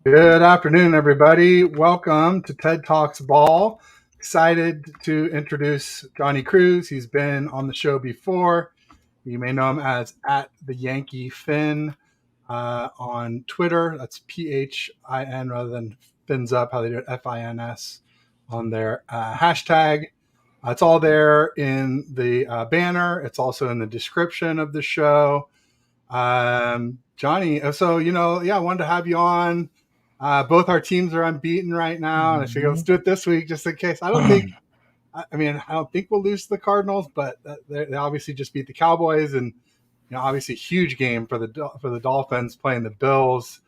Good afternoon, everybody. Welcome to TED Talks Ball. Excited to introduce Johnny Cruz. He's been on the show before. You may know him as at the Yankee Fin on Twitter. That's PHIN rather than fins up, how they do it, FINS on their hashtag. It's all there in the banner. It's also in the description of the show. Johnny, I wanted to have you on. Both our teams are unbeaten right now, and I figured let's do it this week just in case. I don't think we'll lose to the Cardinals, but they obviously just beat the Cowboys, and obviously huge game for the Dolphins playing the Bills.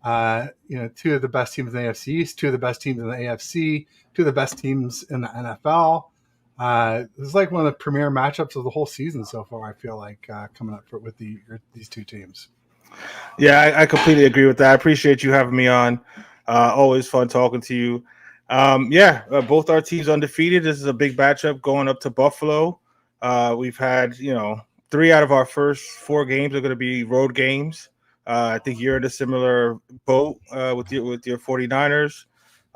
Two of the best teams in the AFC East, two of the best teams in the AFC, two of the best teams in the NFL. This is like one of the premier matchups of the whole season so far. I feel like coming up with these two teams. Yeah, I completely agree with that. I appreciate you having me on. Always fun talking to you. Both our teams undefeated. This is a big matchup going up to Buffalo. We've had, 3 out of our first 4 games are going to be road games. I think you're in a similar boat with your 49ers.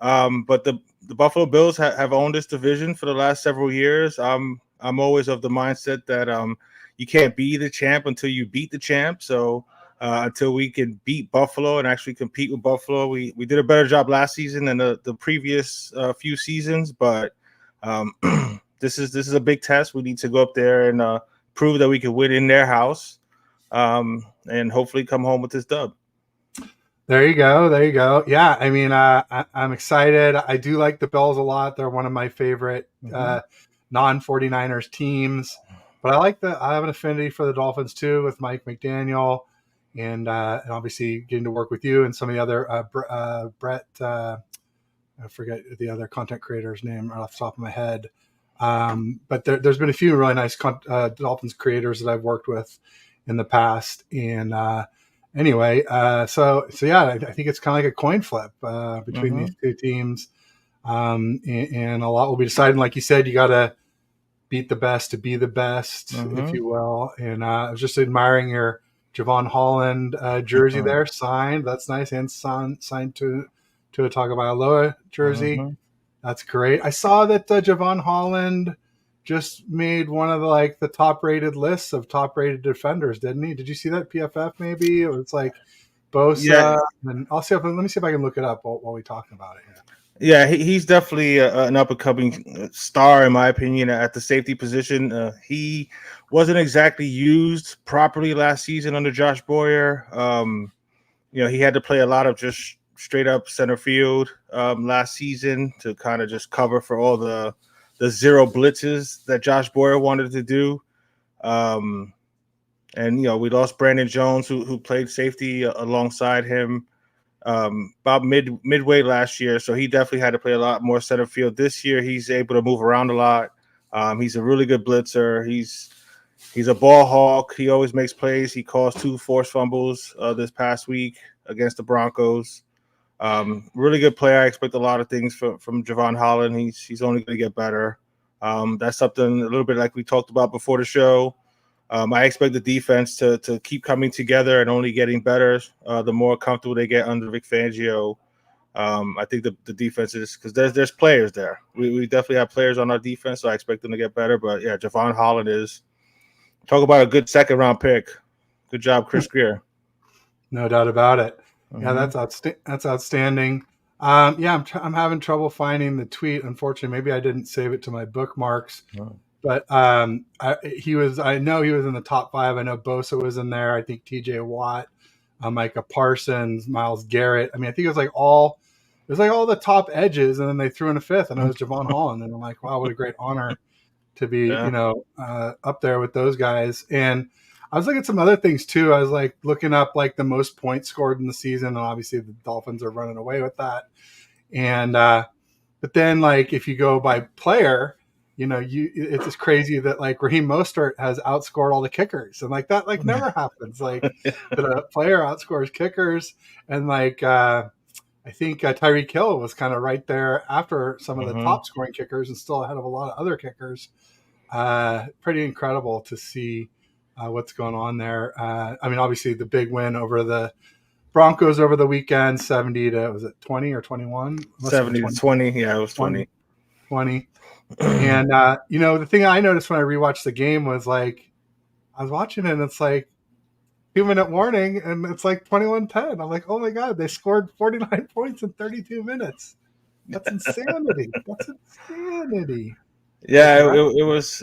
But the Buffalo Bills have owned this division for the last several years. I'm always of the mindset that you can't be the champ until you beat the champ. So until we can beat Buffalo and actually compete with Buffalo, we did a better job last season than the previous few seasons. But this is a big test. We need to go up there and prove that we can win in their house, and hopefully come home with this dub. There you go. Yeah, I mean, I'm excited. I do like the Bills a lot. They're one of my favorite non-49ers teams. But I have an affinity for the Dolphins too, with Mike McDaniel, and obviously getting to work with you and some of the other Brett. I forget the other content creator's name right off the top of my head. But there's been a few really nice Dolphins creators that I've worked with in the past, and anyway, so yeah, I think it's kind of like a coin flip between these two teams, and a lot will be decided. Like you said, you got to beat the best to be the best, if you will. And I was just admiring your Javon Holland jersey there, signed. That's nice, and signed to a Tagovailoa jersey. That's great. I saw that Javon Holland just made one of the top-rated lists of top-rated defenders, didn't he? Did you see that PFF? Maybe it was like Bosa. Yeah. And let me see if I can look it up while we talk about it here. Yeah, he's definitely an up-and-coming star, in my opinion, at the safety position. He wasn't exactly used properly last season under Josh Boyer. He had to play a lot of just straight-up center field last season to kind of just cover for all the zero blitzes that Josh Boyer wanted to do. And we lost Brandon Jones, who played safety alongside him about midway last year. So he definitely had to play a lot more center field. This year, he's able to move around a lot. He's a really good blitzer. He's a ball hawk. He always makes plays. He caused 2 forced fumbles this past week against the Broncos. Really good player. I expect a lot of things from Javon Holland. He's only going to get better. That's something a little bit like we talked about before the show. I expect the defense to keep coming together and only getting better the more comfortable they get under Vic Fangio. I think the defense is, because there's players there. We definitely have players on our defense, so I expect them to get better. But yeah, Javon Holland is, talk about a good second-round pick. Good job, Chris Greer. No doubt about it. Yeah, that's outstanding. I'm having trouble finding the tweet. Unfortunately, maybe I didn't save it to my bookmarks. But I know he was in the top 5. I know Bosa was in there. I think TJ Watt, Micah Parsons, Myles Garrett. I mean, I think it was all the top edges, and then they threw in a 5th, and it was Javon Holland. And I'm like, wow, what a great honor to be, up there with those guys. And I was looking at some other things too. I was looking up the most points scored in the season, and obviously the Dolphins are running away with that. And but then if you go by player, it's just crazy that Raheem Mostert has outscored all the kickers, and that never happens. That a player outscores kickers, and I think Tyreek Hill was kind of right there after some of the top scoring kickers, and still ahead of a lot of other kickers. Pretty incredible to see what's going on there. I mean, obviously the big win over the Broncos over the weekend, 70 to, was it 20 or 21? 70 to 20. Yeah, it was 20. 20. And, the thing I noticed when I rewatched the game was like, I was watching it and it's like 2-minute warning and it's like 21-10. I'm like, oh my God, they scored 49 points in 32 minutes. That's insanity. That's insanity. Yeah, it was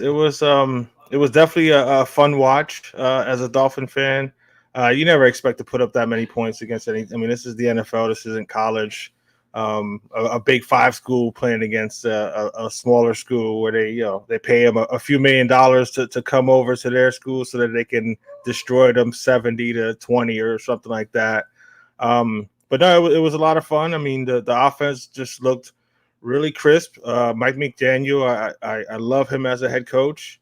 definitely a fun watch as a Dolphin fan. You never expect to put up that many points against any. I mean, this is the NFL. This isn't college. A Big Five school playing against a smaller school where they pay them a few $1 million to come over to their school so that they can destroy them 70 to 20 or something like that. But no, it was a lot of fun. I mean, the offense just looked really crisp. Mike McDaniel, I love him as a head coach.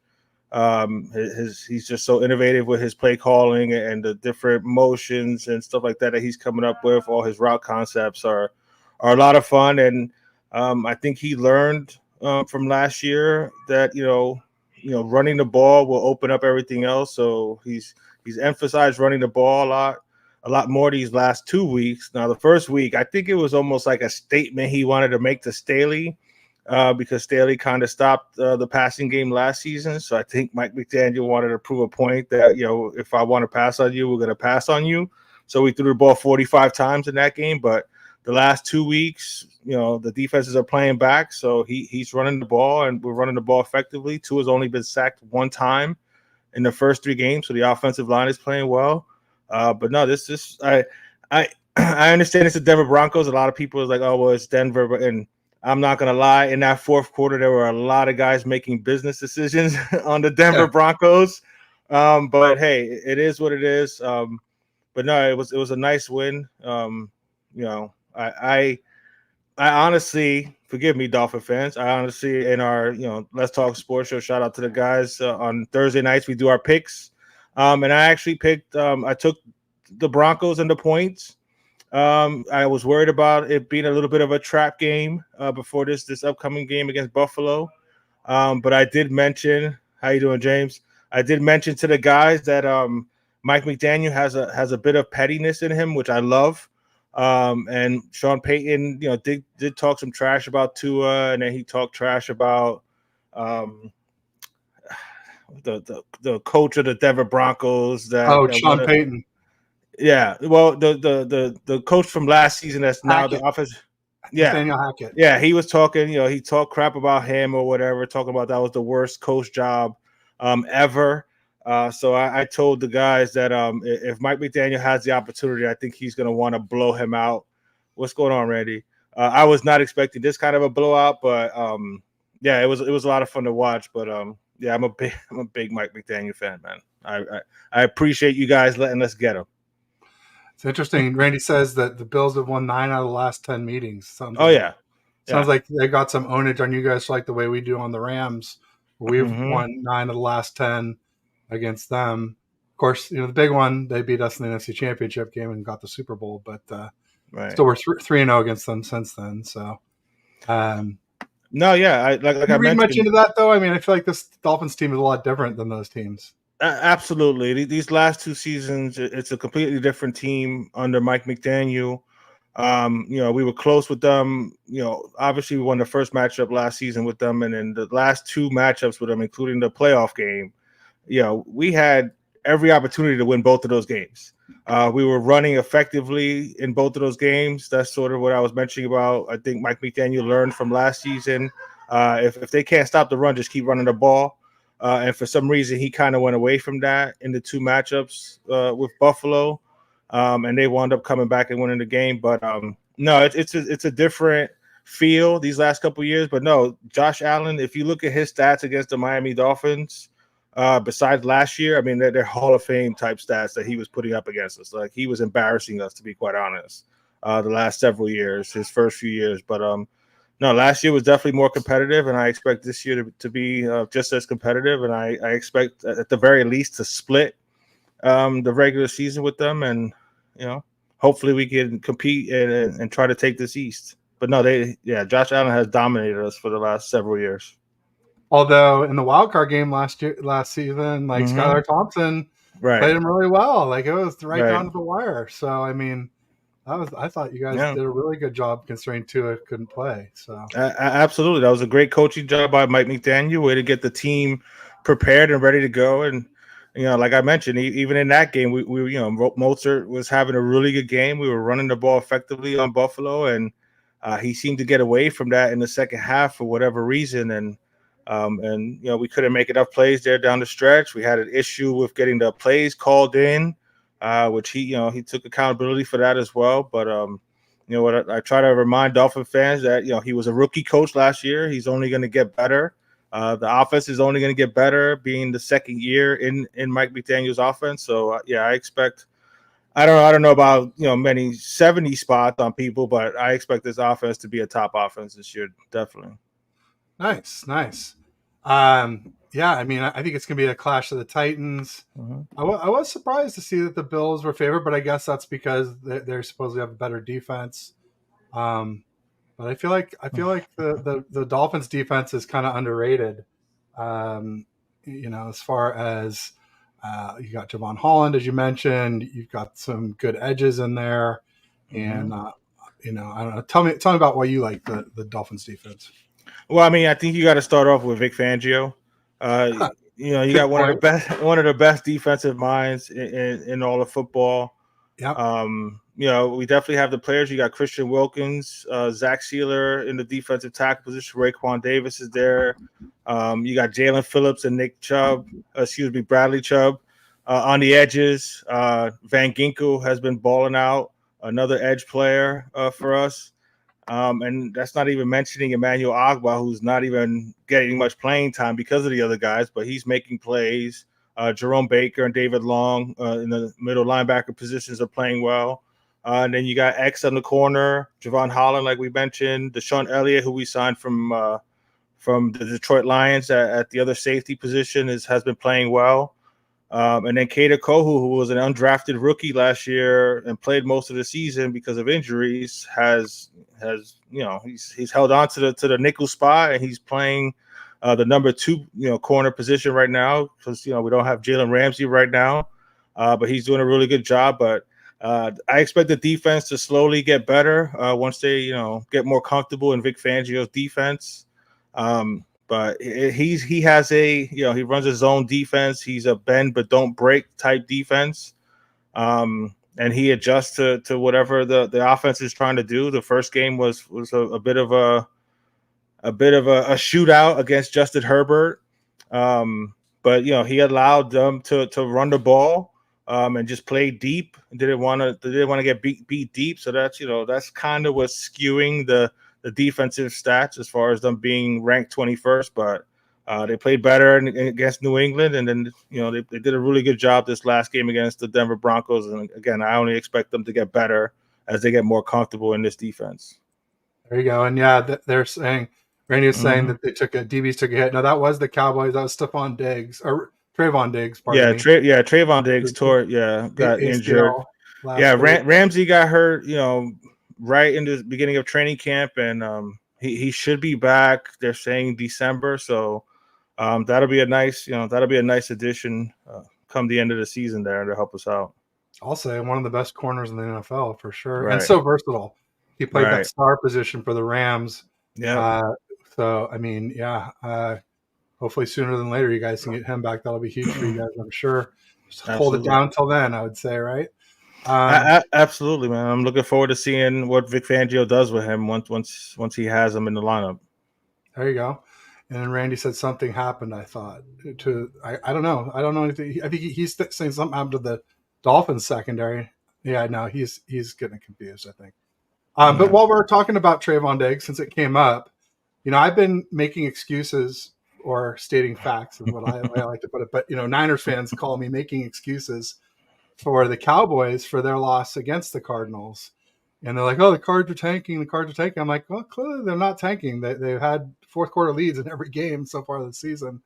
He's just so innovative with his play calling and the different motions and stuff like that he's coming up with. All his route concepts are a lot of fun, and I think he learned from last year that running the ball will open up everything else. So he's emphasized running the ball a lot more these last 2 weeks. Now, the first week, I think it was almost like a statement he wanted to make to Staley because Staley kind of stopped the passing game last season. So I think Mike McDaniel wanted to prove a point that, if I want to pass on you, we're going to pass on you. So we threw the ball 45 times in that game. But the last 2 weeks, the defenses are playing back. So he's running the ball, and we're running the ball effectively. Tua's only been sacked one time in the first 3 games. So the offensive line is playing well. But no, I understand it's the Denver Broncos. A lot of people is like, oh, well, it's Denver. And I'm not going to lie. In that fourth quarter, there were a lot of guys making business decisions on the Denver Broncos. But hey, it is what it is. But no, it was a nice win. I honestly, forgive me, Dolphin fans. I honestly, in our, Let's Talk Sports show, shout out to the guys on Thursday nights. We do our picks. And I actually picked, I took the Broncos and the points. I was worried about it being a little bit of a trap game before this upcoming game against Buffalo. But I did mention, how you doing, James? I did mention to the guys that Mike McDaniel has a bit of pettiness in him, which I love. And Sean Payton, did talk some trash about Tua, and then he talked trash about the coach of the Denver Broncos. Sean Payton. Yeah, well, the coach from last season that's now Hackett. the offense. Yeah, Daniel Hackett. Yeah, he was talking. He talked crap about him or whatever, talking about that was the worst coach job ever. So I told the guys that if Mike McDaniel has the opportunity, I think he's going to want to blow him out. What's going on, Randy? I was not expecting this kind of a blowout, but yeah, it was a lot of fun to watch. But yeah, I'm a big Mike McDaniel fan, man. I appreciate you guys letting us get him. It's interesting. Randy says that the Bills have won 9 out of the last 10 meetings. Sounds like they got some ownage on you guys, like the way we do on the Rams. We've won 9 of the last 10 against them. Of course, the big one, they beat us in the NFC Championship game and got the Super Bowl, but still we're 3-0 against them since then. So, no, yeah, I read much into that though. I mean, I feel like this Dolphins team is a lot different than those teams. Absolutely. These last 2 seasons, it's a completely different team under Mike McDaniel. We were close with them. Obviously we won the first matchup last season with them, and then the last 2 matchups with them, including the playoff game, we had every opportunity to win both of those games. We were running effectively in both of those games. That's sort of what I was mentioning about. I think Mike McDaniel learned from last season. If they can't stop the run, just keep running the ball. And for some reason, he kind of went away from that in the 2 matchups with Buffalo, and they wound up coming back and winning the game. But no, it's a different feel these last couple of years. But no, Josh Allen, if you look at his stats against the Miami Dolphins, besides last year, I mean, they're Hall of Fame type stats that he was putting up against us. Like, he was embarrassing us, to be quite honest, the last several years, his first few years. But no, last year was definitely more competitive, and I expect this year to be just as competitive. And I expect at the very least to split the regular season with them, and hopefully we can compete and try to take this East. But no, Josh Allen has dominated us for the last several years. Although in the wild card game last season, like Skylar Thompson played him really well. Like, it was right down to the wire. So I mean, I thought you guys Yeah. did a really good job considering Tua couldn't play. So Absolutely, that was a great coaching job by Mike McDaniel. Way to get the team prepared and ready to go. And like I mentioned, even in that game, we Mozart was having a really good game. We were running the ball effectively on Buffalo, and he seemed to get away from that in the second half for whatever reason. And we couldn't make enough plays there down the stretch. We had an issue with getting the plays called in, which he took accountability for that as well. But what I try to remind Dolphin fans that he was a rookie coach last year. He's only going to get better. The offense is only going to get better, being the second year in Mike McDaniel's offense. So I expect. I don't know about many 70 spots on people, but I expect this offense to be a top offense this year, definitely. nice. Yeah, I mean, I think it's gonna be a clash of the Titans. Mm-hmm. I was surprised to see that the Bills were favored, but I guess that's because they're supposed to have a better defense. Um, but I feel like the Dolphins defense is kind of underrated. Um, as far as you got Javon Holland, as you mentioned, you've got some good edges in there, and I don't know. Tell me about why you like the Dolphins defense. Well, I mean, I think you got to start off with Vic Fangio. Uh, you Good got point. one of the best defensive minds in all of football. Yep. We definitely have the players. You got Christian Wilkins, Zach Sealer in the defensive tackle position. Raekwon Davis is there. You got Jalen Phillips and Bradley Chubb on the edges. Van Ginkel has been balling out, another edge player for us. And that's not even mentioning Emmanuel Ogbah, who's not even getting much playing time because of the other guys, but he's making plays. Jerome Baker and David Long in the middle linebacker positions are playing well. And then you got X on the corner, Javon Holland, like we mentioned, Deshaun Elliott, who we signed from the Detroit Lions at the other safety position, has been playing well. And then Kader Kohu, who was an undrafted rookie last year and played most of the season because of injuries, he's held on to the nickel spot, and he's playing the number 2 corner position right now because we don't have Jalen Ramsey right now, but he's doing a really good job. But I expect the defense to slowly get better once they get more comfortable in Vic Fangio's defense. But he runs his own defense. He's a bend but don't break type defense, and he adjusts to whatever the offense is trying to do. The first game was a bit of a shootout against Justin Herbert, but he allowed them to run the ball and just play deep. Didn't want to get beat deep. So that's kind of what's skewing the defensive stats as far as them being ranked 21st, but they played better against New England, and then they did a really good job this last game against the Denver Broncos. And again, I only expect them to get better as they get more comfortable in this defense. There you go. And yeah, they're saying Randy was saying that DBs took a hit. No, that was the Cowboys. That was Stephon Diggs or Trayvon Diggs. Pardon me. Trayvon Diggs got injured. Yeah, Ramsey got hurt. Right in the beginning of training camp, and he should be back. They're saying December, so that'll be a nice addition come the end of the season there to help us out. I'll say one of the best corners in the NFL for sure, right. And so versatile. He played Right. that star position for the Rams. Yeah. So I mean, hopefully sooner than later you guys can get him back. That'll be huge for you guys, I'm sure. Just hold it down until then, I would say, right? Absolutely, man. I'm looking forward to seeing what Vic Fangio does with him once he has him in the lineup. There you go. And then Randy said something happened. I thought I don't know. I don't know anything. I think he's saying something happened to the Dolphins secondary. Yeah, no, he's getting confused, I think. But while we're talking about Trayvon Diggs, since it came up, I've been making excuses or stating facts is what I like to put it. But Niners fans call me making excuses for the Cowboys for their loss against the Cardinals. And they're like, oh, the Cards are tanking. I'm like, well, clearly they're not tanking. They've had fourth quarter leads in every game so far this season.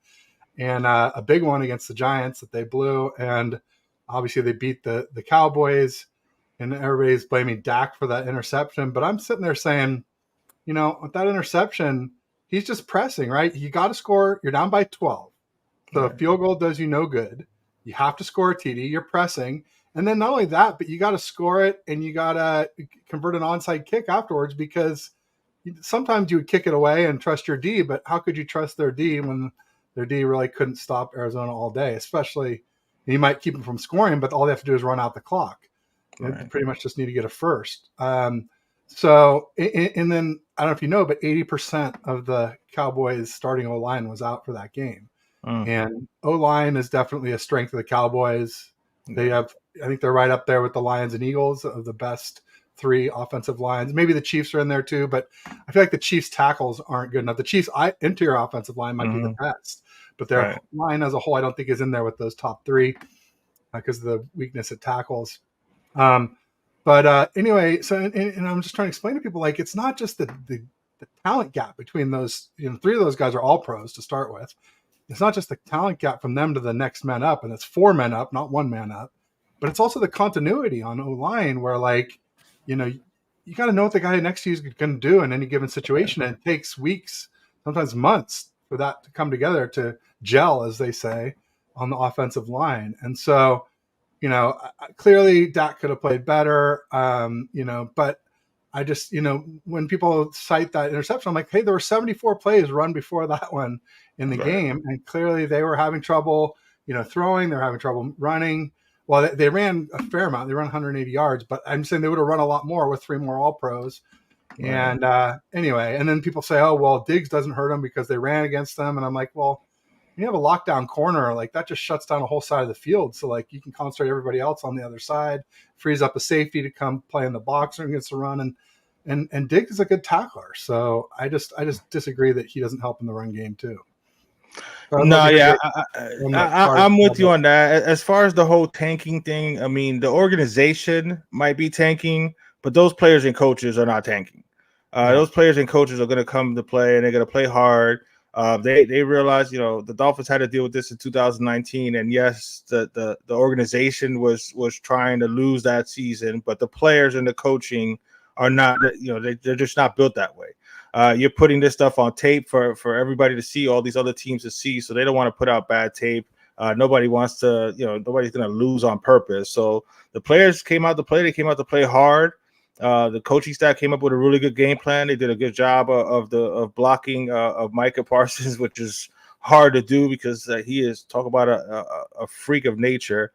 And a big one against the Giants that they blew. And obviously they beat the Cowboys. And everybody's blaming Dak for that interception. But I'm sitting there saying, with that interception, he's just pressing, right? You got to score. You're down by 12. So a field goal does you no good. You have to score a TD. You're pressing. And then not only that, but you got to score it and you got to convert an onside kick afterwards, because sometimes you would kick it away and trust your D, but how could you trust their D when their D really couldn't stop Arizona all day? Especially, you might keep them from scoring, but all they have to do is run out the clock. Right. They pretty much just need to get a first. So, and then I don't know if you know, but 80% of the Cowboys starting O-line was out for that game. And O-line is definitely a strength of the Cowboys. They have, I think they're right up there with the Lions and Eagles of the best 3 offensive lines. Maybe the Chiefs are in there too, but I feel like the Chiefs tackles aren't good enough. The Chiefs interior offensive line might be the best, but their line as a whole, I don't think is in there with those top 3 because of the weakness at tackles. But anyway, so and I'm just trying to explain to people, like, it's not just the talent gap between those, 3 of those guys are all pros to start with. It's not just the talent gap from them to the next man up, and it's 4 men up, not 1 man up, but it's also the continuity on O-line where, like, you got to know what the guy next to you is going to do in any given situation. And it takes weeks, sometimes months for that to come together to gel, as they say, on the offensive line. And so, clearly Dak could have played better, but I just, when people cite that interception, I'm like, hey, there were 74 plays run before that one in the game. And clearly they were having trouble, throwing, they're having trouble running. Well, they ran a fair amount. They ran 180 yards, but I'm saying they would have run a lot more with 3 more All-Pros. Right. And anyway, and then people say, oh, well, Diggs doesn't hurt them because they ran against them. And I'm like, well, you have a lockdown corner, like that just shuts down a whole side of the field. So like you can concentrate everybody else on the other side, frees up a safety to come play in the box and gets to run. And Diggs is a good tackler. So I just disagree that he doesn't help in the run game too. No, yeah, I'm with you on that. As far as the whole tanking thing, I mean, the organization might be tanking, but those players and coaches are not tanking. Those players and coaches are going to come to play, and they're going to play hard. They realized, the Dolphins had to deal with this in 2019, and yes, the organization was trying to lose that season, but the players and the coaching are not, they're just not built that way. You're putting this stuff on tape for everybody to see, all these other teams to see, so they don't want to put out bad tape. Nobody wants to, nobody's going to lose on purpose. So the players came out to play. They came out to play hard. The coaching staff came up with a really good game plan. They did a good job of blocking of Micah Parsons, which is hard to do because he is, talk about a freak of nature.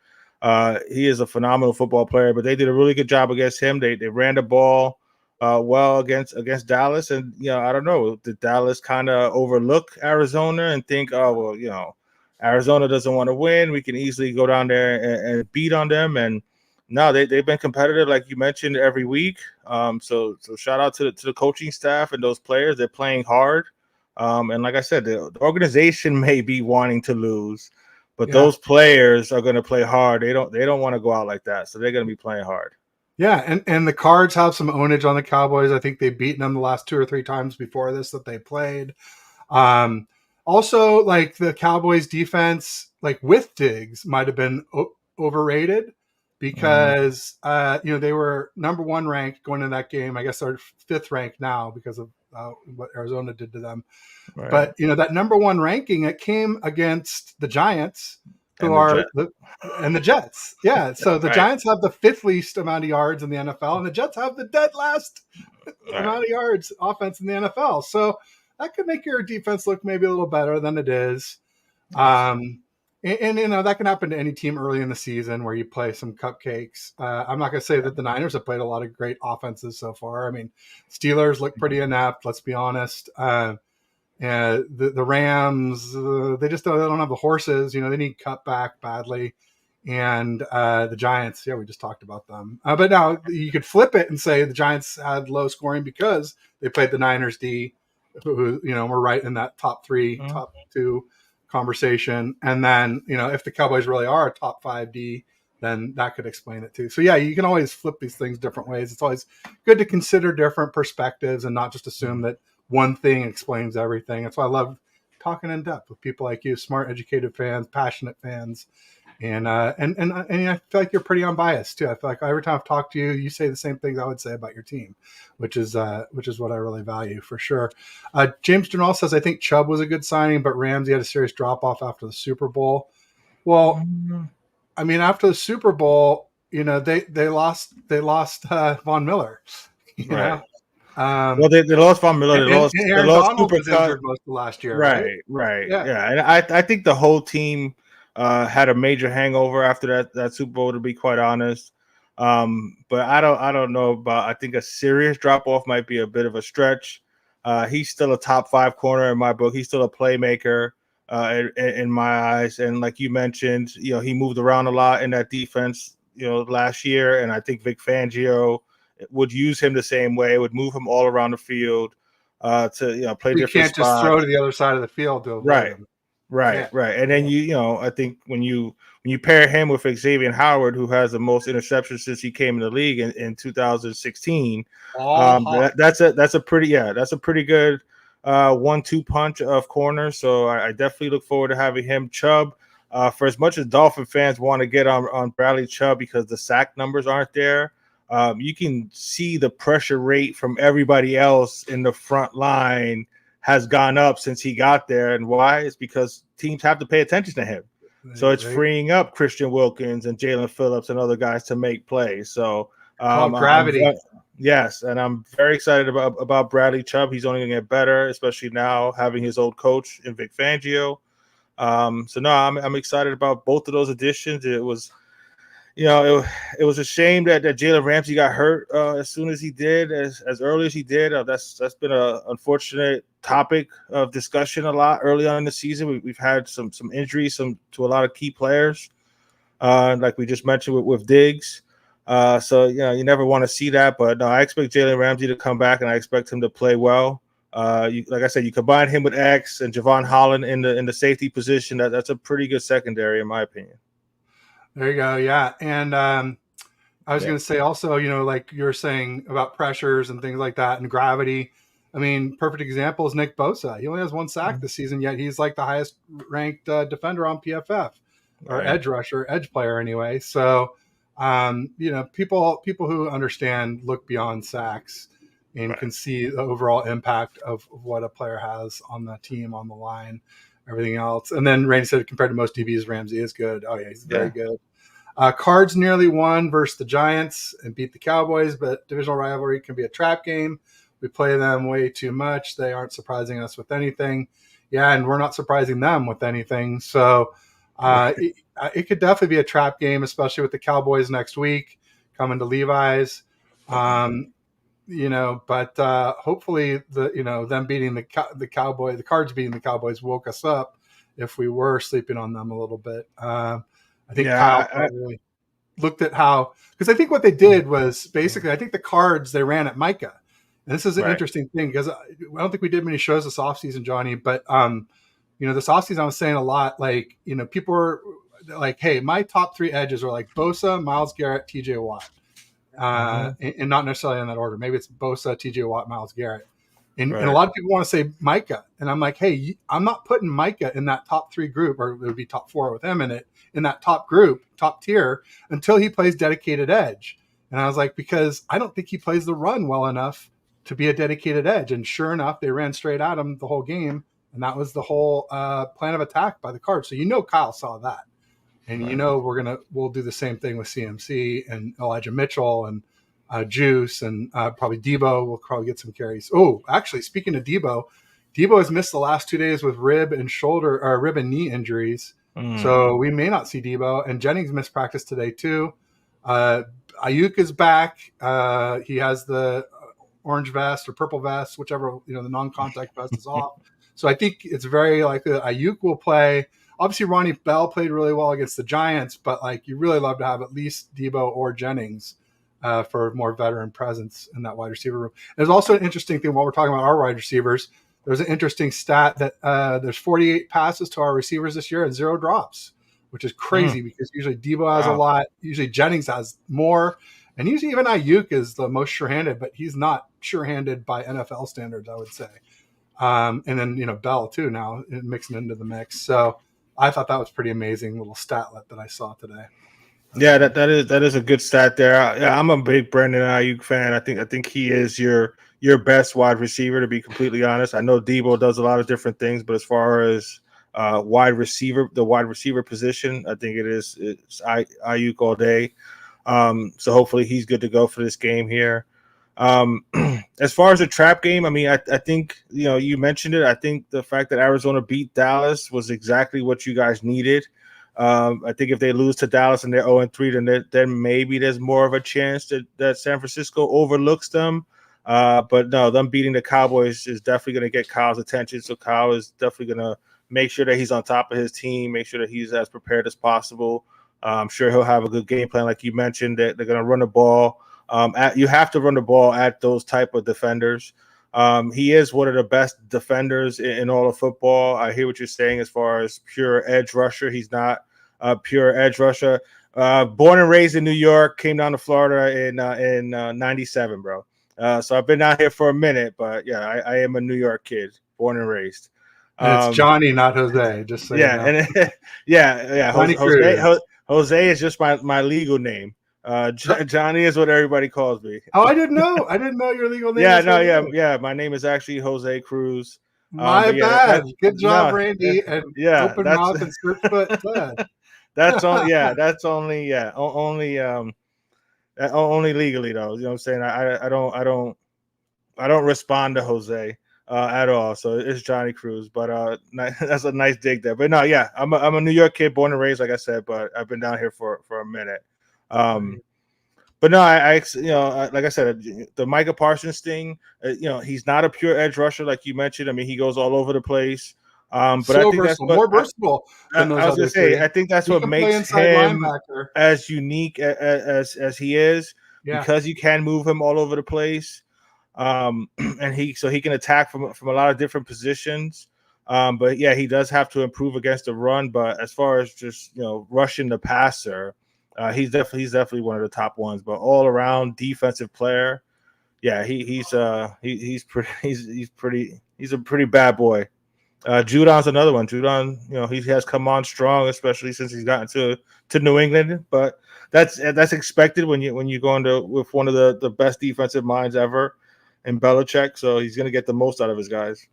He is a phenomenal football player, but they did a really good job against him. They ran the ball well against Dallas, and I don't know, did Dallas kind of overlook Arizona and think, oh well, Arizona doesn't want to win, we can easily go down there and beat on them? And no, they've been competitive, like you mentioned, every week. So shout out to the coaching staff and those players. They're playing hard, and like I said, the organization may be wanting to lose, but those players are going to play hard. They don't want to go out like that, so they're going to be playing hard. Yeah, and the Cards have some ownage on the Cowboys. I think they've beaten them the last 2 or 3 times before this that they played. Also, like the Cowboys defense, like with Diggs, might have been overrated because they were number 1 ranked going into that game. I guess they're 5th ranked now because of what Arizona did to them. Right. But that number 1 ranking, it came against the Giants, who are the Jets. Yeah. So the Giants have the 5th least amount of yards in the NFL, and the Jets have the dead last amount of yards offense in the NFL. So that could make your defense look maybe a little better than it is. And that can happen to any team early in the season where you play some cupcakes. I'm not going to say that the Niners have played a lot of great offenses so far. I mean, Steelers look pretty inept, let's be honest. And the Rams, they don't have the horses. They need cut back badly. And the Giants, we just talked about them. But now you could flip it and say the Giants had low scoring because they played the Niners D, who were right in that top 3, top 2 conversation. And then if the Cowboys really are a top 5 D, then that could explain it too. So you can always flip these things different ways. It's always good to consider different perspectives and not just assume that one thing explains everything. That's why I love talking in depth with people like you, smart, educated fans, passionate fans. And I feel like you're pretty unbiased too. I feel like every time I've talked to you, you say the same things I would say about your team, which is what I really value for sure. James Janal says, I think Chubb was a good signing, but Ramsey had a serious drop off after the Super Bowl. Well, I mean, after the Super Bowl, they lost Von Miller. You Right. know, Well, they lost Von Miller. and They Aaron lost Donald Cooper was Kupp. injured most of last year, right? Right. Yeah. Yeah, and I think the whole team had a major hangover after that Super Bowl. To be quite honest, but I don't know about. I think a serious drop off might be a bit of a stretch. He's still a top 5 corner in my book. He's still a playmaker in my eyes. And like you mentioned, he moved around a lot in that defense, last year. And I think Vic Fangio would use him the same way. Would move him all around the field to play We different can't just spots. throw to the other side of the field to avoid Right. him. Right. Yeah. And then I think when you pair him with Xavier Howard, who has the most interceptions since he came in the league in 2016, that's a pretty good 1-2 punch of corners. So I definitely look forward to having him. Chubb, for as much as Dolphin fans want to get on Bradley Chubb because the sack numbers aren't there, you can see the pressure rate from everybody else in the front line has gone up since he got there. And why? It's because teams have to pay attention to him. So it's freeing up Christian Wilkins and Jalen Phillips and other guys to make plays. So gravity. Yes, and I'm very excited about Bradley Chubb. He's only going to get better, especially now having his old coach in Vic Fangio. So no, I'm excited about both of those additions. It was it was a shame that Jalen Ramsey got hurt as soon as he did, as early as he did. That's been an unfortunate topic of discussion a lot early on in the season. We've had some injuries to a lot of key players, like we just mentioned with Diggs. So you never want to see that, but no, I expect Jalen Ramsey to come back, and I expect him to play well. Like I said, you combine him with X and Javon Holland in the safety position. That's a pretty good secondary, in my opinion. There you go. Yeah. And I was going to say also, like you were saying about pressures and things like that and gravity. I mean, perfect example is Nick Bosa. He only has 1 sack this season, yet he's like the highest ranked defender on PFF or edge player anyway. So, people who understand look beyond sacks and can see the overall impact of what a player has on the team, on the line, everything else. And then Randy said compared to most DBs, Ramsey is good. Oh yeah, he's very good. Cards nearly won versus the Giants and beat the Cowboys, but divisional rivalry can be a trap game. We play them way too much. They aren't surprising us with anything. Yeah, and we're not surprising them with anything. So it could definitely be a trap game, especially with the Cowboys next week coming to Levi's. But hopefully them beating the Cards beating the Cowboys woke us up if we were sleeping on them a little bit. I think Kyle probably looked at how, because I think what they did was basically, I think the Cards they ran at Micah. And this is an interesting thing because I don't think we did many shows this offseason, Johnny, but this offseason I was saying a lot, like, people were like, hey, my top 3 edges are like Bosa, Myles Garrett, TJ Watt. And not necessarily in that order. Maybe it's Bosa, TJ Watt, Myles Garrett. And a lot of people want to say Micah. And I'm like, hey, I'm not putting Micah in that top 3 group, or it would be top 4 with him in it, in that top group, top tier, until he plays dedicated edge. And I was like, because I don't think he plays the run well enough to be a dedicated edge. And sure enough, they ran straight at him the whole game. And that was the whole plan of attack by the Cards. So Kyle saw that. And we'll do the same thing with CMC and Elijah Mitchell and Juice and probably Debo will probably get some carries. Oh, actually, speaking of Debo has missed the last 2 days with rib and knee injuries. So we may not see Debo. And Jennings missed practice today too. Ayuk is back. He has the orange vest or purple vest, whichever, the non-contact vest is off. So I think it's very likely that Ayuk will play. Obviously, Ronnie Bell played really well against the Giants, but you really love to have at least Debo or Jennings for more veteran presence in that wide receiver room. There's also an interesting thing while we're talking about our wide receivers. There's an interesting stat that there's 48 passes to our receivers this year and 0 drops, which is crazy because usually Debo has a lot. Usually Jennings has more. And usually even Ayuk is the most sure-handed, but he's not sure-handed by NFL standards, I would say. And then, Bell too now mixing into the mix. So I thought that was pretty amazing little statlet that I saw today. Yeah, that is a good stat there. I'm a big Brandon Ayuk fan. I think he is your best wide receiver, to be completely honest. I know Debo does a lot of different things, but as far as the wide receiver position, I think it's Ayuk all day. So hopefully he's good to go for this game here. As far as the trap game, I mean, I think, you mentioned it. I think the fact that Arizona beat Dallas was exactly what you guys needed. I think if they lose to Dallas and they're 0-3, then maybe there's more of a chance that San Francisco overlooks them. But no, them beating the Cowboys is definitely going to get Kyle's attention. So Kyle is definitely going to make sure that he's on top of his team, make sure that he's as prepared as possible. I'm sure he'll have a good game plan, like you mentioned, that they're going to run the ball. You have to run the ball at those type of defenders. He is one of the best defenders in all of football. I hear what you're saying as far as pure edge rusher. He's not a pure edge rusher. Born and raised in New York, came down to Florida in 97, bro. So I've been out here for a minute, but yeah, I am a New York kid, born and raised. And it's Johnny, not Jose. Just so yeah, you know. And yeah. Jose is just my legal name. Johnny is what everybody calls me. Oh, I didn't know. I didn't know your legal name. Yeah. My name is actually Jose Cruz. My bad. Good job, Randy. And open that's, mouth and split foot. That's only only legally though. You know what I'm saying? I don't respond to Jose at all. So it's Johnny Cruz. But that's a nice dig there. But no, yeah, I'm a New York kid, born and raised, like I said, but I've been down here for a minute. But no, like I said, the Micah Parsons thing, he's not a pure edge rusher like you mentioned. I mean, he goes all over the place. But so I think that's more versatile than those other three. I think that's what makes him as unique as he is, because you can move him all over the place. And he can attack from a lot of different positions. But yeah, he does have to improve against the run. But as far as just rushing the passer, he's definitely one of the top ones. But all around defensive player, yeah, he's a pretty bad boy. Judon's another one. Judon, he has come on strong, especially since he's gotten to New England. But that's expected when you go into with one of the best defensive minds ever in Belichick. So he's going to get the most out of his guys.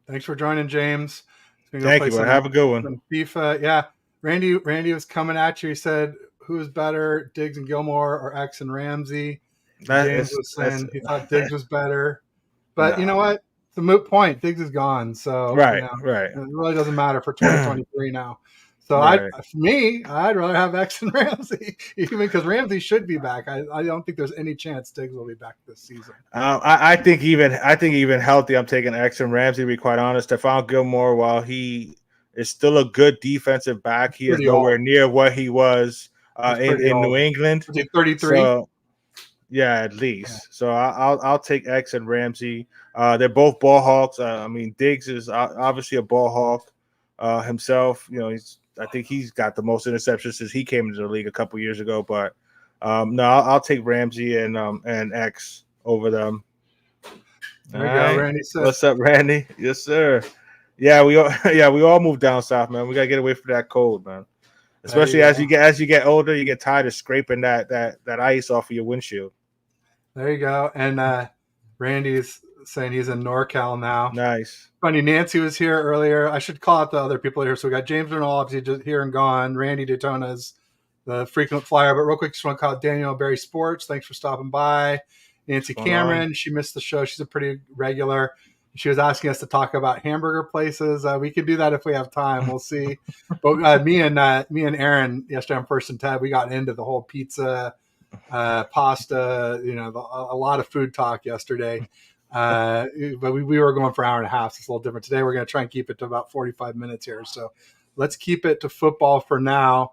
Thanks for joining, James. Thank you. Have a good one. FIFA, yeah. Randy was coming at you. He said, "Who's better, Diggs and Gilmore or X and Ramsey?" James was saying he thought Diggs was better, but you know what? It's a moot point. Diggs is gone, so right. It really doesn't matter for 2023 now. So for me, I'd rather have X and Ramsey, even because Ramsey should be back. I don't think there's any chance Diggs will be back this season. I think even healthy, I'm taking X and Ramsey. To be quite honest, Stephon Gilmore, while he is still a good defensive back, he is nowhere near what he was in New England. 33. So, yeah, at least. Yeah. So I'll take X and Ramsey. They're both ball hawks. I mean, Diggs is obviously a ball hawk himself. I think he's got the most interceptions since he came into the league a couple years ago. But no, I'll take Ramsey and X over them. There you go, Randy. What's up, Randy? Yes, sir. Yeah, we all move down south, man. We gotta get away from that cold, man. Especially as you get older, you get tired of scraping that ice off of your windshield. There you go. And Randy's saying he's in NorCal now. Nice. Funny, Nancy was here earlier. I should call out the other people here. So we got James Bernal, obviously just here and gone. Randy Daytona's the frequent flyer. But real quick, just want to call out Danielle Berry Sports. Thanks for stopping by. Nancy Cameron, she missed the show. She's a pretty regular. She was asking us to talk about hamburger places. We could do that if we have time. We'll see. But me and Aaron yesterday on First and Ted, we got into the whole pizza, pasta. A lot of food talk yesterday. But we were going for an hour and a half. So it's a little different today. We're going to try and keep it to about 45 minutes here. So let's keep it to football for now.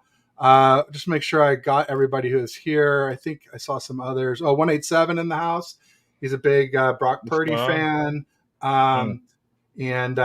Just make sure I got everybody who is here. I think I saw some others. 187 in the house. He's a big Brock Purdy fan. And he's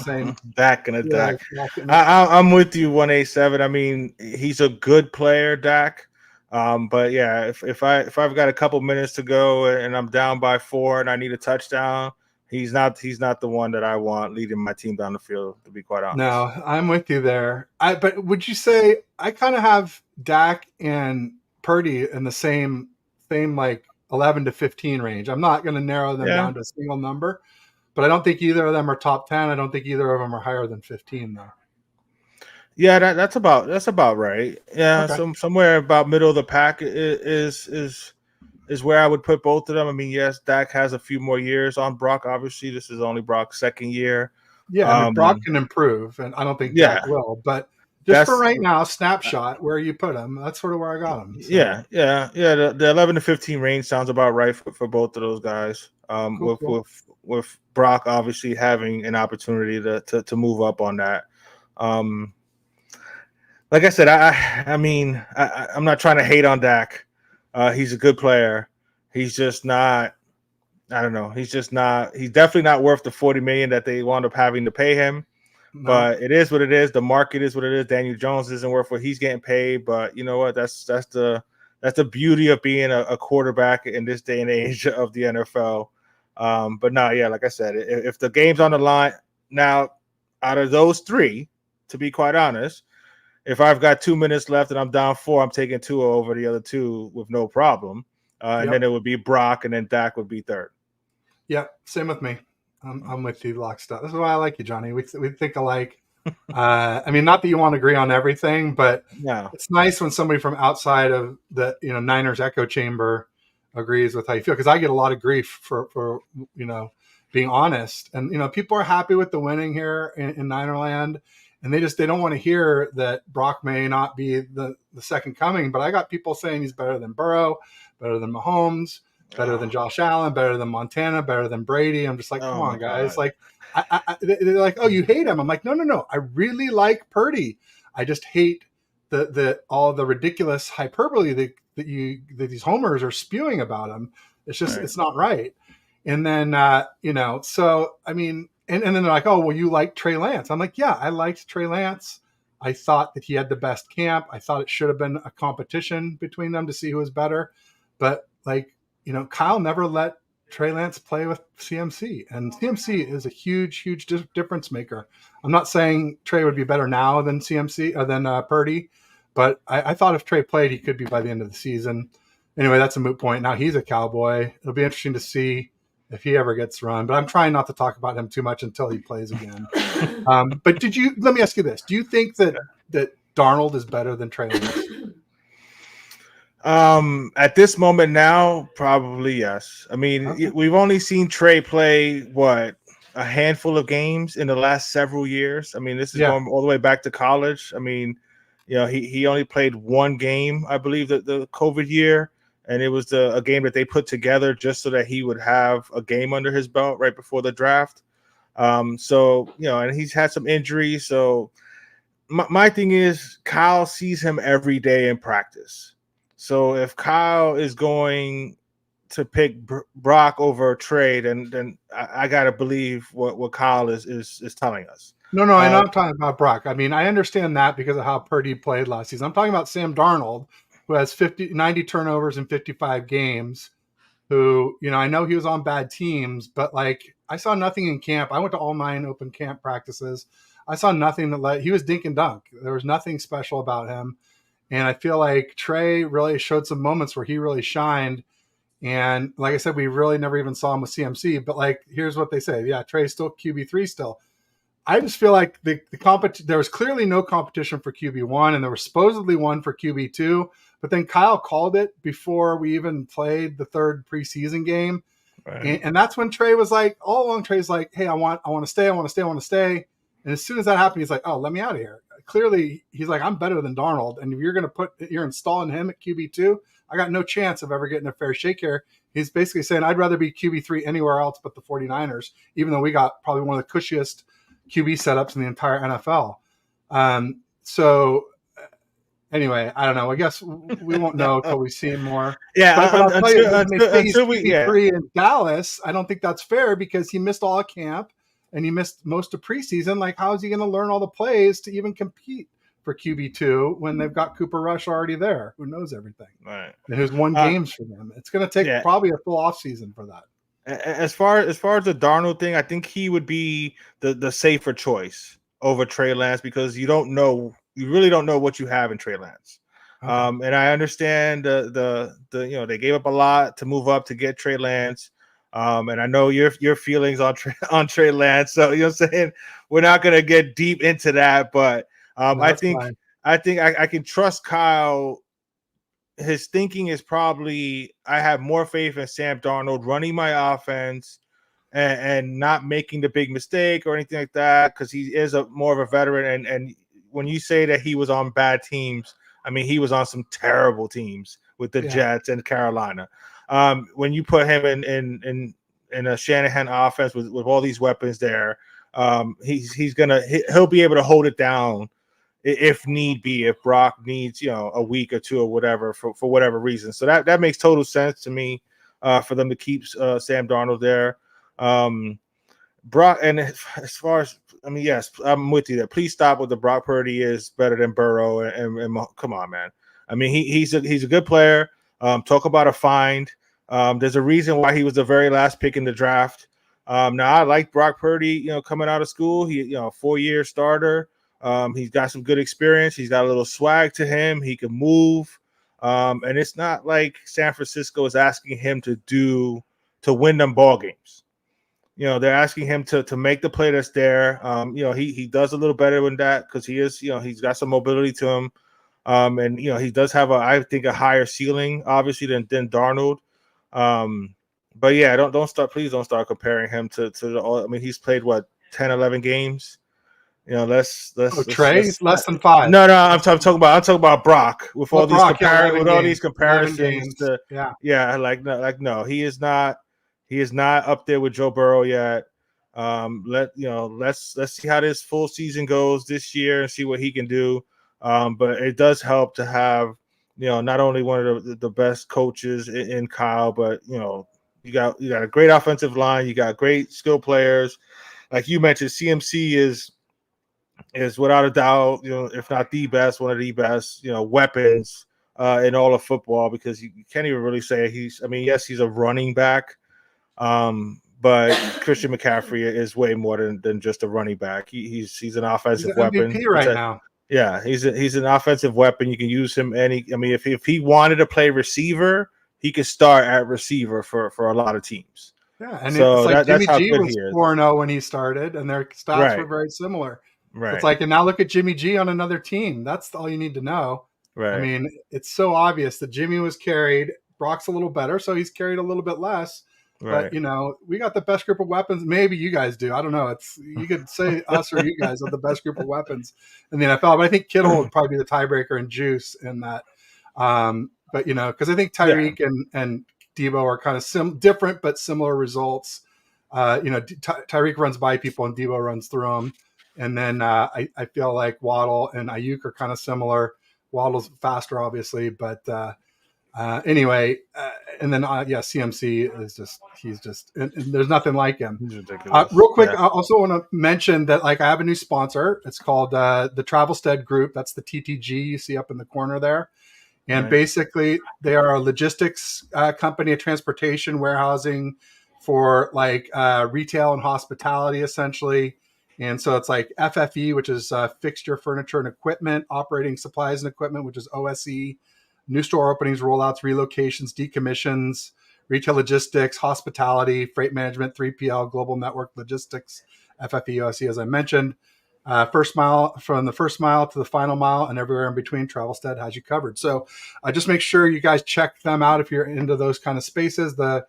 saying Dak and a Dak. I'm with you, 187. I mean, he's a good player, Dak. But yeah, if I've got a couple minutes to go and I'm down by 4 and I need a touchdown, he's not the one that I want leading my team down the field, to be quite honest. No, I'm with you there. But would you say I kind of have Dak and Purdy in the same like 11 to 15 range? I'm not going to narrow them down to a single number, but I don't think either of them are top 10. I don't think either of them are higher than 15 though. Yeah, that's about right. Yeah, Okay. somewhere about middle of the pack is where I would put both of them. I mean, yes, Dak has a few more years on Brock. Obviously, this is only Brock's second year. Yeah, I mean Brock can improve, and I don't think Yeah, Dak will. But just for that's right now, snapshot where you put him. That's sort of where I got him. So yeah. The 11 to 15 range sounds about right for both of those guys. cool, cool. With Brock obviously having an opportunity to move up on that. Like I said, I'm not trying to hate on Dak. He's a good player. He's just not. I don't know. He's just not. He's definitely not worth the $40 million that they wound up having to pay him. No, But it is what it is. The market is what it is. Daniel Jones isn't worth what he's getting paid. But you know what? That's the beauty of being a quarterback in this day and age of the NFL. But no, yeah, like I said, if the game's on the line now, out of those three, to be quite honest, if I've got 2 minutes left and I'm down 4, I'm taking Tua over the other two with no problem. And then it would be Brock, and then Dak would be third. Yep, same with me. I'm with you, lockstep. This is why I like you, Johnny. We think alike. I mean, not that you want to agree on everything, but No, it's nice when somebody from outside of the Niners echo chamber agrees with how you feel, because I get a lot of grief for being honest, and people are happy with the winning here in Ninerland, and they don't want to hear that Brock may not be the second coming. But I got people saying he's better than Burrow, better than Mahomes, better than Josh Allen, better than Montana, better than Brady. I'm just like, come on, guys. God. Like, they're like, oh, you hate him. I'm like, no. I really like Purdy. I just hate the all the ridiculous hyperbole that these homers are spewing about him. It's just, it's not right. And then, so, I mean, and then they're like, oh, well, you like Trey Lance. I'm like, yeah, I liked Trey Lance. I thought that he had the best camp. I thought it should have been a competition between them to see who was better. But like, Kyle never let Trey Lance play with CMC, and CMC is a huge difference maker. I'm not saying Trey would be better now than CMC or than Purdy, but I thought if Trey played, he could be by the end of the season. Anyway, that's a moot point. Now he's a Cowboy. It'll be interesting to see if he ever gets run, but I'm trying not to talk about him too much until he plays again. But let me ask you this. Do you think that Darnold is better than Trey Lance? At this moment now, probably yes. I mean, we've only seen Trey play a handful of games in the last several years. I mean, this is going all the way back to college. I mean, he only played one game, I believe, the COVID year, and it was a game that they put together just so that he would have a game under his belt right before the draft. So and he's had some injuries. So my thing is, Kyle sees him every day in practice. So if Kyle is going to pick Brock over Trey, then I gotta believe what Kyle is telling us. No, I know I'm talking about Brock. I mean, I understand that because of how Purdy played last season. I'm talking about Sam Darnold, who has 90 turnovers in 55 games, who, I know he was on bad teams, but like I saw nothing in camp. I went to all 9 open camp practices. I saw nothing he was dink and dunk. There was nothing special about him. And I feel like Trey really showed some moments where he really shined. And like I said, we really never even saw him with CMC. But like, here's what they say. Yeah, Trey's still QB3 still. I just feel like there was clearly no competition for QB1, and there was supposedly one for QB2. But then Kyle called it before we even played the third preseason game. Right. And that's when Trey was like, all along Trey's like, hey, I want to stay. And as soon as that happened, he's like, oh, let me out of here. Clearly, he's like, I'm better than Darnold. And if you're installing him at QB2, I got no chance of ever getting a fair shake here. He's basically saying, I'd rather be QB3 anywhere else but the 49ers, even though we got probably one of the cushiest QB setups in the entire NFL. So anyway, I don't know. I guess we won't know until we see him more. Yeah, but I'll tell you, until we QB3 in Dallas, I don't think that's fair because he missed all of camp. And he missed most of preseason. Like, how is he going to learn all the plays to even compete for QB2 when they've got Cooper Rush already there, who knows everything? Right. And who's won games for them. It's going to take probably a full offseason for that. As far as the Darnold thing, I think he would be the safer choice over Trey Lance because you really don't know what you have in Trey Lance. Okay. And I understand they gave up a lot to move up to get Trey Lance. And I know your feelings on Trey Lance. So, what I'm saying? We're not going to get deep into that. But I That's think fine. I can trust Kyle. His thinking is probably I have more faith in Sam Darnold running my offense and not making the big mistake or anything like that because he is a more of a veteran. And when you say that he was on bad teams, I mean he was on some terrible teams with the Jets and Carolina. When you put him in a Shanahan offense with all these weapons there, he'll be able to hold it down if need be, if Brock needs, a week or two or whatever for whatever reason. So that makes total sense to me for them to keep Sam Darnold there. Brock, and as far as, I mean, yes, I'm with you there. Please stop with the Brock Purdy is better than Burrow. And come on, man. I mean, he's a good player. Talk about a find. There's a reason why he was the very last pick in the draft. Now I like Brock Purdy, coming out of school. He, 4-year starter. He's got some good experience. He's got a little swag to him. He can move. And it's not like San Francisco is asking him to win them ball games. They're asking him to make the play that's there. He does a little better than that because he is, he's got some mobility to him. And he does have I think a higher ceiling, obviously, than Darnold. But yeah, please don't start comparing him to I mean, he's played 10, 11 games. Let's less than 5. No, I'm talking about Brock with all these comparisons to no, he is not up there with Joe Burrow yet. Let's see how this full season goes this year and see what he can do. But it does help to have not only one of the best coaches in Kyle, but you got a great offensive line, you got great skill players, like you mentioned. CMC is without a doubt, if not the best, one of the best, weapons in all of football, because you can't even really say yes, he's a running back. But Christian McCaffrey is way more than just a running back. He's an offensive weapon MVP right now. Yeah, he's an offensive weapon. You can use him if he wanted to play receiver, he could start at receiver for a lot of teams. Yeah, and so it's like Jimmy that's how G good was 4-0 when he started, and their stats were very similar. Right. It's like, and now look at Jimmy G on another team. That's all you need to know. Right. I mean, it's so obvious that Jimmy was carried. Brock's a little better, so he's carried a little bit less. Right. But we got the best group of weapons. Maybe you guys do. I don't know. You could say us or you guys are the best group of weapons in the NFL. But I think Kittle would probably be the tiebreaker and Juice in that. But because I think Tyreek and Debo are kind of different but similar results. Tyreek runs by people and Debo runs through them. And then I feel like Waddle and Ayuk are kind of similar. Waddle's faster, obviously, but anyway, and then CMC is he's just and there's nothing like him. He's ridiculous. Real quick, I also want to mention that I have a new sponsor. It's called the Travelstead Group. That's the TTG you see up in the corner there. And basically, they are a logistics company, a transportation warehousing for retail and hospitality, essentially. And so it's like FFE, which is fixture, furniture, and equipment, operating supplies and equipment, which is OSE, new store openings, rollouts, relocations, decommissions, retail logistics, hospitality, freight management, 3PL, global network logistics, FFE, OSE, as I mentioned. First mile, from the first mile to the final mile and everywhere in between, Travelstead has you covered. So just make sure you guys check them out if you're into those kind of spaces. The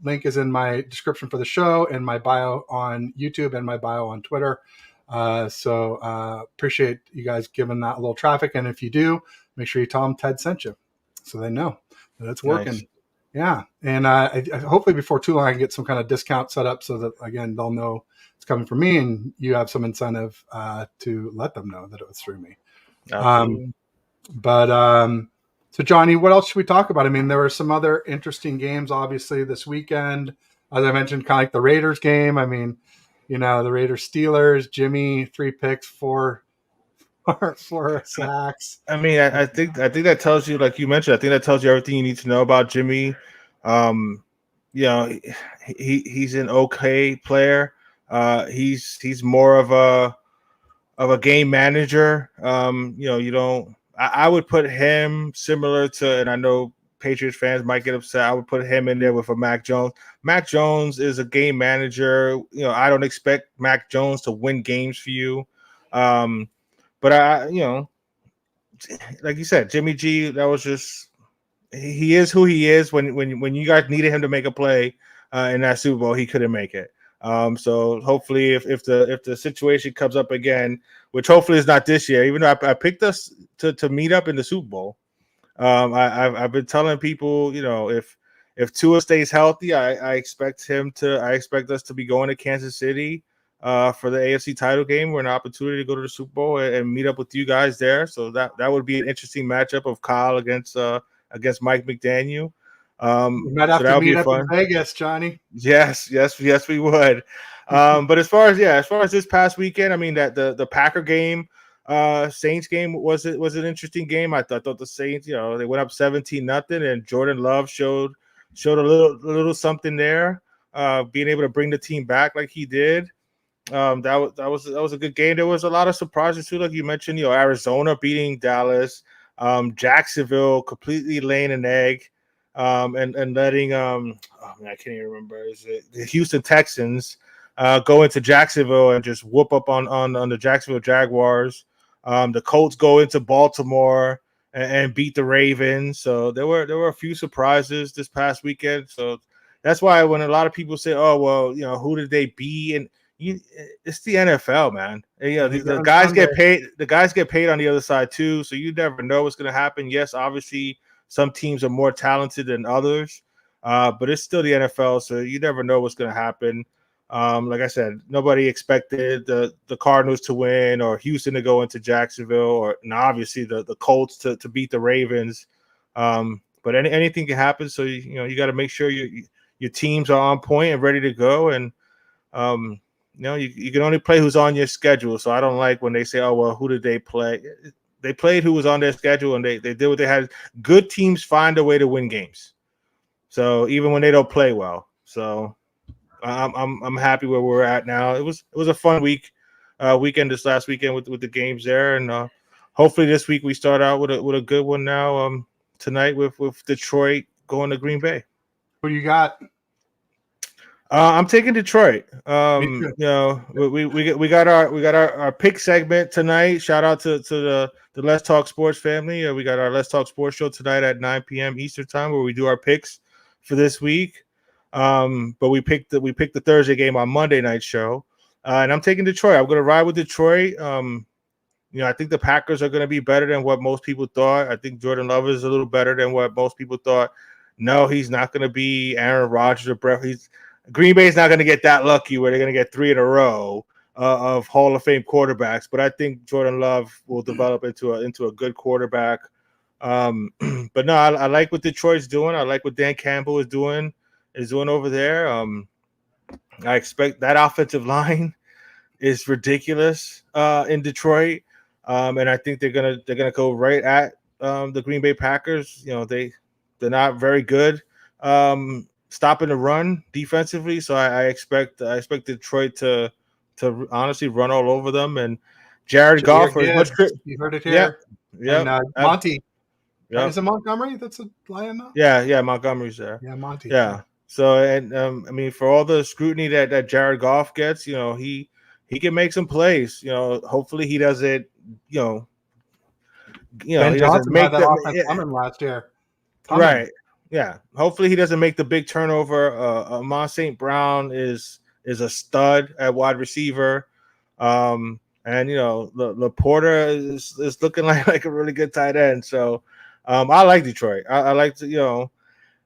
link is in my description for the show and my bio on YouTube and my bio on Twitter. So appreciate you guys giving that a little traffic. And if you do, make sure you tell them Ted sent you so they know that it's working. Nice. Yeah. And hopefully before too long, I can get some kind of discount set up so that, again, they'll know it's coming from me and you have some incentive to let them know that it was through me. So Johnny, what else should we talk about? I mean, there were some other interesting games, obviously, this weekend. As I mentioned, kind of like the Raiders game. I mean, the Raiders Steelers, Jimmy, 3 picks, 4 sacks. I mean, I think that tells you, like you mentioned, I think that tells you everything you need to know about Jimmy. He's an okay player. He's more of a game manager. I would put him similar to, and I know Patriots fans might get upset, I would put him in there with a Mac Jones. Mac Jones is a game manager. I don't expect Mac Jones to win games for you. But like you said, Jimmy G, that was just he is who he is. When you guys needed him to make a play in that Super Bowl, he couldn't make it. So hopefully, if the situation comes up again, which hopefully is not this year, even though I picked us to meet up in the Super Bowl, I've been telling people, if Tua stays healthy, I expect us to be going to Kansas City for the AFC title game. We're an opportunity to go to the Super Bowl and meet up with you guys there. So that would be an interesting matchup of Kyle against Mike McDaniel. We might So have that to would be meet up in fun. Vegas, Johnny. Yes, we would. But as far as this past weekend, I mean that the Packer game, Saints game was an interesting game. I thought the Saints, they went up 17-0, and Jordan Love showed a little something there, being able to bring the team back like he did. That was a good game. There was a lot of surprises too, like you mentioned. Arizona beating Dallas, Jacksonville completely laying an egg, and letting oh man, I can't even remember. Is it the Houston Texans go into Jacksonville and just whoop up on the Jacksonville Jaguars? The Colts go into Baltimore and beat the Ravens. So there were a few surprises this past weekend. So that's why when a lot of people say, "Oh well, who did they beat?" and it's the NFL, man. And, the guys get paid. The guys get paid on the other side too, so you never know what's going to happen. Yes, obviously, some teams are more talented than others, but it's still the NFL, so you never know what's going to happen. Like I said, nobody expected the Cardinals to win or Houston to go into Jacksonville, and obviously the Colts to beat the Ravens. But anything can happen, so you got to make sure your teams are on point and ready to go, and you can only play who's on your schedule. So I don't like when they say, "Oh well, who did they play?" They played who was on their schedule, and they did what they had. Good teams find a way to win games. So even when they don't play well, so I'm happy where we're at now. It was a fun weekend this last weekend with the games there, and hopefully this week we start out with a good one now. Tonight with Detroit going to Green Bay. Who you got? I'm taking Detroit. Me too. We got our pick segment tonight. Shout out to the Let's Talk Sports family. We got our Let's Talk Sports show tonight at 9 p.m. Eastern time, where we do our picks for this week. But we picked the Thursday game on Monday night show, and I'm taking Detroit. I'm going to ride with Detroit. I think the Packers are going to be better than what most people thought. I think Jordan Love is a little better than what most people thought. No, he's not going to be Aaron Rodgers or Brett. Green Bay is not going to get that lucky where they're going to get 3 in a row of Hall of Fame quarterbacks. But I think Jordan Love will develop into a good quarterback. But no, I like what Detroit's doing. I like what Dan Campbell is doing over there. I expect that offensive line is ridiculous in Detroit, and I think they're gonna go right at the Green Bay Packers. They're not very good stopping the run defensively, so I expect Detroit to honestly run all over them. And Jared Goff, for as much you heard it here. Yeah, And Monty. Yep. Is it Montgomery that's a Lion now? Yeah, Montgomery's there. Yeah, Monty. Yeah. So, and I mean, for all the scrutiny that Jared Goff gets, he can make some plays. Hopefully he doesn't, Ben he doesn't Johnson make had that offense coming last year. Right. Yeah. Hopefully he doesn't make the big turnover. Amon St. Brown is a stud at wide receiver. And Laporta is looking like a really good tight end. So I like Detroit. I like to,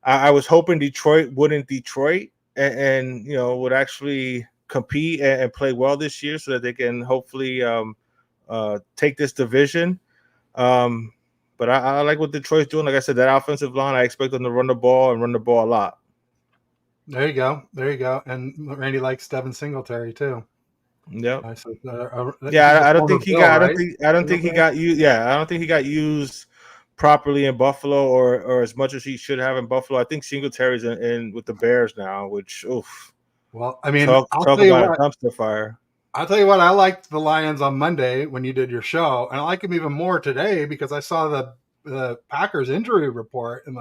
I was hoping Detroit wouldn't Detroit and would actually compete and play well this year so that they can hopefully take this division. But I like what Detroit's doing. Like I said, that offensive line, I expect them to run the ball a lot. There you go. And Randy likes Devin Singletary too. Yep. I don't think he got used properly in Buffalo or as much as he should have in Buffalo. I think Singletary's in with the Bears now, which oof. Well, I mean, talk about a dumpster fire. I'll tell you what, I liked the Lions on Monday when you did your show, and I like them even more today because I saw the Packers injury report and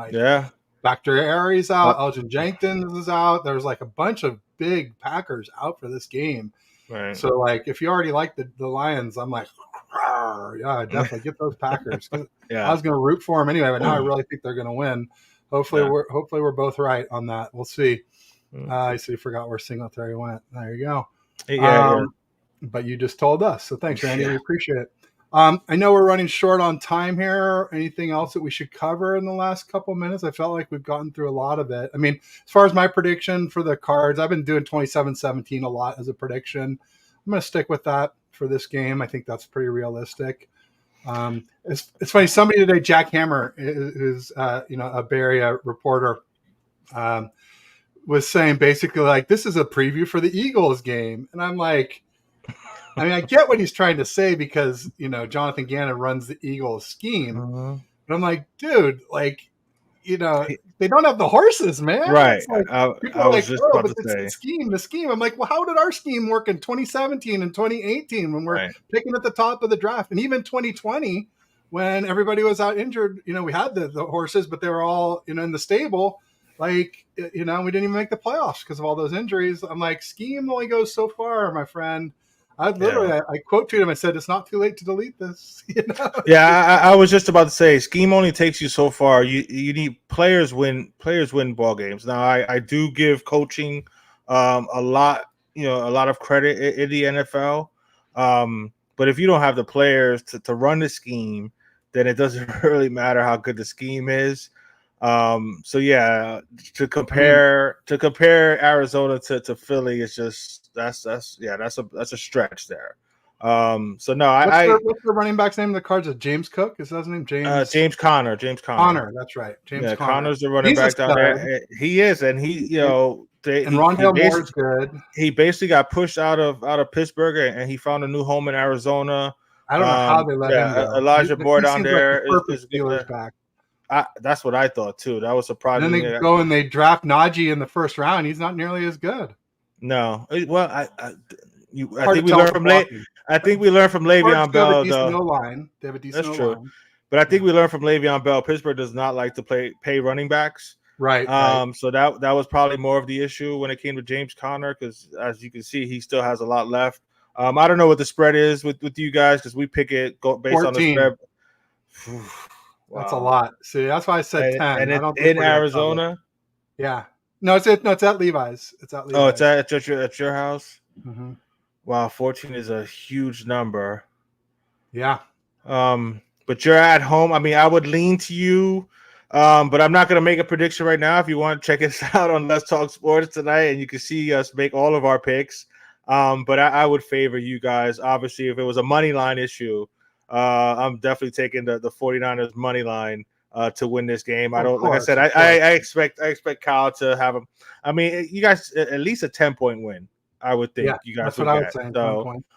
Dr. Aries out, Elgin Jenkins is out. There's like a bunch of big Packers out for this game. Right. So like, if you already like the Lions, I'm like, yeah, definitely get those Packers. I Yeah. was going to root for them anyway, but now I really think they're going to win. Hopefully, Yeah. we're both right on that. We'll see. Mm. I see. Forgot where Singletary went. There you go. Yeah. But you just told us, so thanks, Randy. Yeah. We appreciate it. I know we're running short on time here. Anything else that we should cover in the last couple minutes? I felt like we've gotten through a lot of it. I mean, as far as my prediction for the Cards, I've been doing 27-17 a lot as a prediction. I'm going to stick with that for this game. I think that's pretty realistic. It's funny. Somebody today, Jack Hammer, who's a Bay Area reporter, was saying basically like, this is a preview for the Eagles game, and I'm like, I mean, I get what he's trying to say because, Jonathan Gannon runs the Eagles scheme. But I'm like, dude, like, they don't have the horses, man. Right. It's like, people I are was like, just oh, about but to it's say. the scheme. I'm like, well, how did our scheme work in 2017 and 2018 when we're picking at the top of the draft? And even 2020 when everybody was out injured, we had the horses, but they were all, in the stable. Like, we didn't even make the playoffs because of all those injuries. I'm like, scheme only goes so far, my friend. I quote tweeted him. I said, "It's not too late to delete this." Yeah, I was just about to say, scheme only takes you so far. You need players win ball games. Now, I do give coaching a lot of credit in the NFL. But if you don't have the players to run the scheme, then it doesn't really matter how good the scheme is. So yeah, to compare Arizona to Philly is just that's a stretch there. So no, what's the running back's name in the Cards? Is James Cook? Is that his name? James Conner. Conner, that's right. Conner. Conner's the running back down there. He is, and Rondale Moore's good. He basically got pushed out of Pittsburgh, and he found a new home in Arizona. I don't know how they let him go. Elijah Moore down there like the perfect Steelers back. That's what I thought too. That was surprising. And then they go and they draft Najee in the first round. He's not nearly as good. No, well, I think we learned from Le'Veon Bell. They have a decent line. They have a decent That's true. line. But I think we learned from Le'Veon Bell. Pittsburgh does not like to pay running backs. Right. So that was probably more of the issue when it came to James Conner, because as you can see, he still has a lot left. I don't know what the spread is with you guys, because we pick it based 14. On the spread. Wow. That's a lot. See, that's why I said 10. And in Arizona? Yeah. No, it's at Levi's. It's at Levi's. Oh, it's at your house? Mm-hmm. Wow, 14 is a huge number. Yeah. But you're at home. I mean, I would lean to you, but I'm not going to make a prediction right now. If you want, check us out on Let's Talk Sports tonight, and you can see us make all of our picks. But I would favor you guys. Obviously, if it was a money line issue, I'm definitely taking the 49ers money line to win this game. I expect Kyle to have him. I mean, you guys at least a 10-point win. I would think you guys. That's what I would say. 10 points.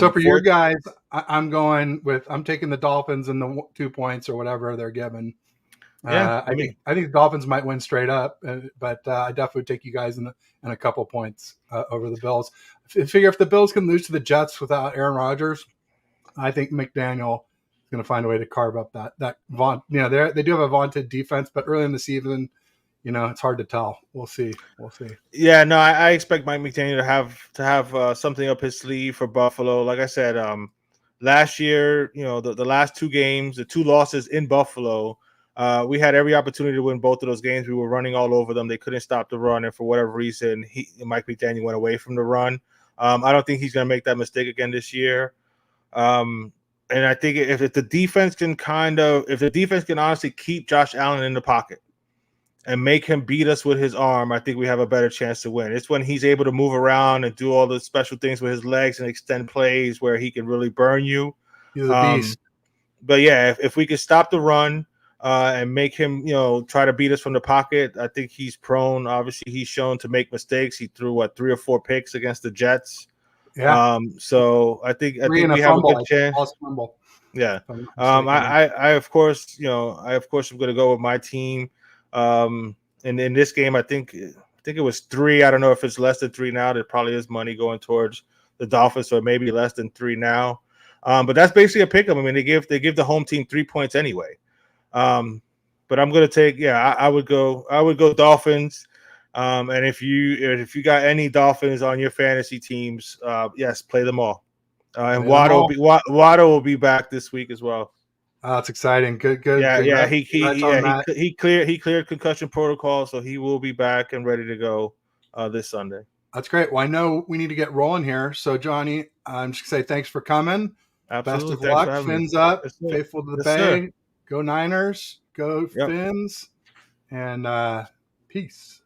So for your guys, I'm taking the Dolphins and the 2 points or whatever they're given. I think the Dolphins might win straight up, but I definitely take you guys in a couple points over the Bills. I figure if the Bills can lose to the Jets without Aaron Rodgers, I think McDaniel is going to find a way to carve up that vaunt. They do have a vaunted defense, but early in the season, it's hard to tell. We'll see. Yeah, no, I expect Mike McDaniel to have something up his sleeve for Buffalo. Like I said, last year, the last 2 games, the 2 losses in Buffalo, we had every opportunity to win both of those games. We were running all over them. They couldn't stop the run, and for whatever reason, Mike McDaniel went away from the run. I don't think he's going to make that mistake again this year. And I think if the defense can honestly keep Josh Allen in the pocket and make him beat us with his arm, I think we have a better chance to win. It's when he's able to move around and do all the special things with his legs and extend plays where he can really burn you. He's a beast. But yeah, if we can stop the run and make him, try to beat us from the pocket, I think he's prone. Obviously, he's shown to make mistakes. He threw 3 or 4 picks against the Jets. Yeah. So I think we have a good chance. Yeah. I of course am going to go with my team. And in this game, I think it was 3. I don't know if it's less than 3 now. There probably is money going towards the Dolphins, so maybe less than 3 now. But that's basically a pick 'em. I mean, they give the home team 3 points anyway. But I'm going to take. Yeah, I would go Dolphins. And if you got any Dolphins on your fantasy teams, yes, play them all. And Waddle will be back this week as well. Oh, that's exciting. Good. Yeah. He He cleared concussion protocol, so he will be back and ready to go this Sunday. That's great. Well, I know we need to get rolling here. So, Johnny, I'm just going to say thanks for coming. Absolutely. Best of luck. Fins up. Yes, Faithful to the yes, Bay. Sir. Go Niners. Go Yep. Fins. And peace.